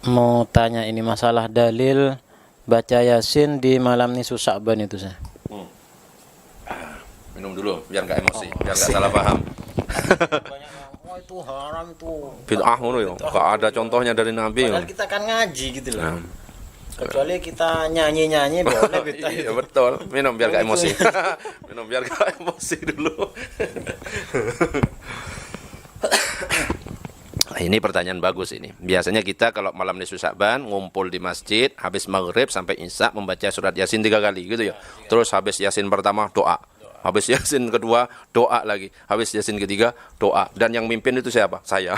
Mau tanya ini masalah dalil baca Yasin di malam nisfu Sya'ban itu saya. Hmm. Minum dulu biar nggak emosi, biar nggak salah paham. Banyak yang, wah itu haram tuh. Bid'ah ngono ya. Nggak ada contohnya dari Nabi. Padahal kita kan ngaji gitu loh. Nah. Kecuali kita nyanyi-nyanyi boleh beda Iya itu. betul. Minum biar nggak emosi. Minum biar nggak emosi dulu. Ini pertanyaan bagus ini. Biasanya kita kalau malam nisfu Sya'ban ngumpul di masjid, habis maghrib sampai isya membaca surat Yasin 3 kali gitu ya. Terus habis Yasin pertama doa. Habis Yasin kedua doa lagi. Habis Yasin ketiga doa. Dan yang mimpin itu siapa? Saya.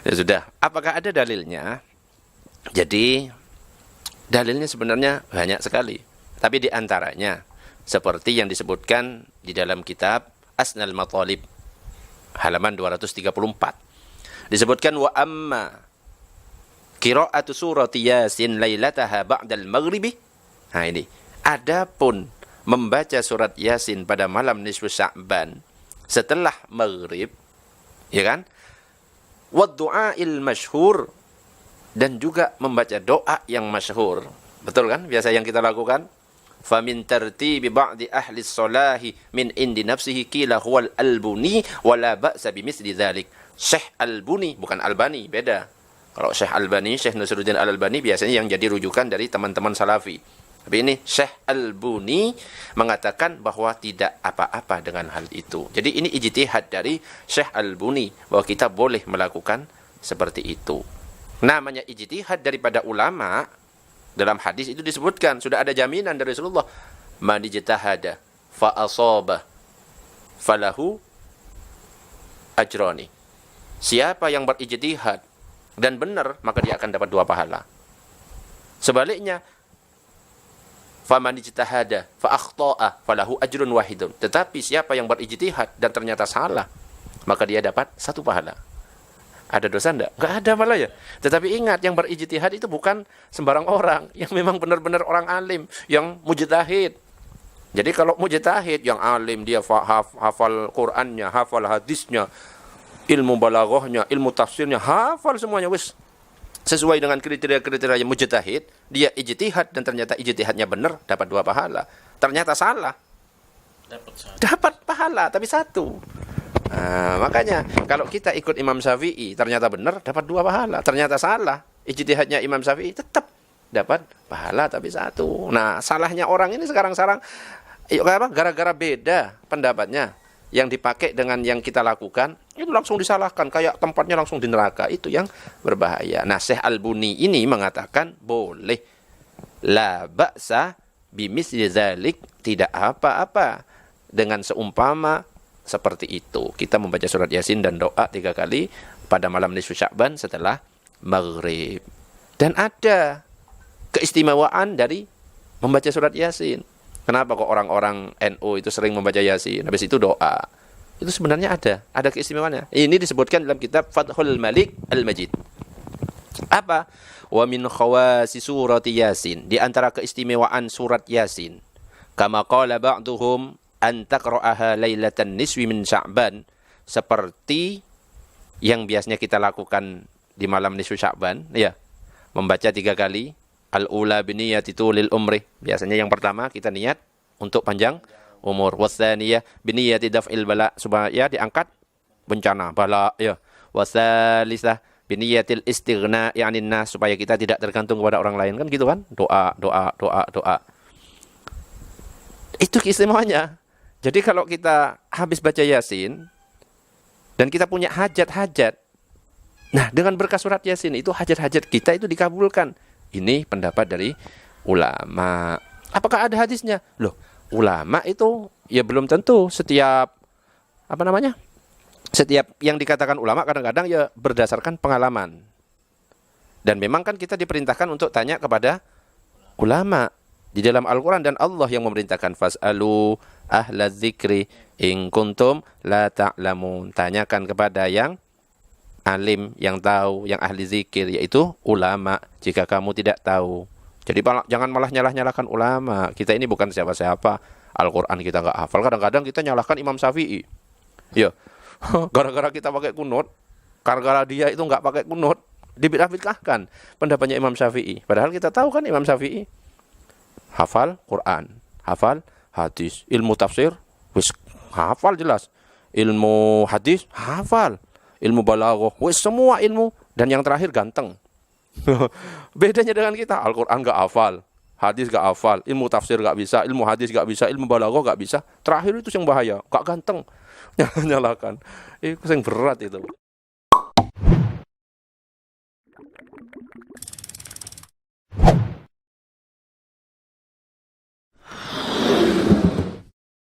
Ya sudah. Apakah ada dalilnya? Jadi dalilnya sebenarnya banyak sekali. Tapi di antaranya seperti yang disebutkan di dalam kitab Asnal Matalib halaman 234. Disebutkan wa amma qira'atu surati Yasin lailataha ba'dal maghribi. Nah ini, adapun membaca surat Yasin pada malam nisfu Sya'ban setelah maghrib, ya kan? Wa du'ail masyhur, dan juga membaca doa yang masyhur. Betul kan? Biasa yang kita lakukan. Famin tartibi ba'di ahli salahi min indi nafsihi qila huwal albuni wala ba'sa bimithli dzalik. Syekh Albuni, bukan Albani, beda. Kalau Syekh Albani, Syekh Nasruddin Al-Albani biasanya yang jadi rujukan dari teman-teman Salafi. Tapi ini Syekh Albuni mengatakan bahwa tidak apa-apa dengan hal itu. Jadi ini ijtihad dari Syekh Albuni bahwa kita boleh melakukan seperti itu. Namanya ijtihad daripada ulama. Dalam hadis itu disebutkan, sudah ada jaminan dari Rasulullah. Man ijtahada fa asaba falahu ajrani. Siapa yang berijtihad dan benar, maka dia akan dapat 2 pahala. Sebaliknya, faman ijtahada fa akhta'a falahu ajrun wahidun. Tetapi siapa yang berijtihad dan ternyata salah, maka dia dapat 1 pahala. Ada dosa enggak? Enggak ada malah ya. Tetapi ingat, yang berijtihad itu bukan sembarang orang, yang memang benar-benar orang alim, yang mujtahid. Jadi kalau mujtahid yang alim, dia hafal Qur'annya, hafal hadisnya, ilmu balaghahnya, ilmu tafsirnya, hafal semuanya wis. Sesuai dengan kriteria-kriteria yang mujtahid, dia ijtihad dan ternyata ijtihadnya benar, dapat 2 pahala. Ternyata salah, dapat pahala tapi 1. Nah, makanya kalau kita ikut Imam Syafi'i ternyata benar dapat 2 pahala, ternyata salah ijtihadnya Imam Syafi'i tetap dapat pahala tapi 1. Nah, salahnya orang ini sekarang gara-gara beda pendapatnya yang dipakai dengan yang kita lakukan itu langsung disalahkan, kayak tempatnya langsung di neraka. Itu yang berbahaya. Nah, Syekh Albuni ini mengatakan boleh, la ba'sa bimithli dzalik, tidak apa-apa dengan seumpama seperti itu. Kita membaca surat Yasin dan doa 3 kali pada malam nisfu Sya'ban setelah maghrib. Dan ada keistimewaan dari membaca surat Yasin. Kenapa kok orang-orang NU itu sering membaca Yasin, habis itu doa? Itu sebenarnya ada keistimewaannya. Ini disebutkan dalam kitab Fathul Malik Al-Majid. Apa? Wa min khawasi surati Yasin, di antara keistimewaan surat Yasin, kama qala ba'duhum an taqra'aha lailatan niswi min Sya'ban, seperti yang biasanya kita lakukan di malam nisfu Sya'ban, ya, membaca 3 kali. Al-ula biniyati tulil umri, biasanya yang pertama kita niat untuk panjang umur. Wasaniyah biniyati daf'il bala, supaya diangkat bencana bala, ya. Wasalisah biniyatil istighna ya'nin nas, supaya kita tidak tergantung kepada orang lain, kan gitu kan? Doa. Itu keistimewaannya. Jadi kalau kita habis baca Yasin dan kita punya hajat-hajat, nah dengan berkah surat Yasin itu hajat-hajat kita itu dikabulkan. Ini pendapat dari ulama. Apakah ada hadisnya? Loh, ulama itu ya belum tentu setiap setiap yang dikatakan ulama kadang-kadang ya berdasarkan pengalaman. Dan memang kan kita diperintahkan untuk tanya kepada ulama di dalam Al-Quran, dan Allah yang memerintahkan fas'alu ahla dzikri in kuntum la ta'lamun. Tanyakan kepada yang alim, yang tahu, yang ahli zikir, yaitu ulama, jika kamu tidak tahu. Jadi jangan malah nyalah-nyalahkan ulama. Kita ini bukan siapa-siapa. Al-Quran kita nggak hafal. Kadang-kadang kita nyalahkan Imam Syafi'i. Ya, gara-gara kita pakai kunut, Karena dia itu nggak pakai kunut, dibid'ah-bid'ahkan pendapatnya Imam Syafi'i. Padahal kita tahu kan Imam Syafi'i hafal Quran, hafal hadis, ilmu tafsir wis hafal jelas, ilmu hadis hafal, ilmu balaghah wis semua ilmu, dan yang terakhir ganteng. Bedanya dengan kita, Al-Quran nggak hafal, hadis nggak hafal, ilmu tafsir nggak bisa, ilmu hadis nggak bisa, ilmu balaghah nggak bisa. Terakhir itu yang bahaya, nggak ganteng. Nyalakan. Itu yang berat itu.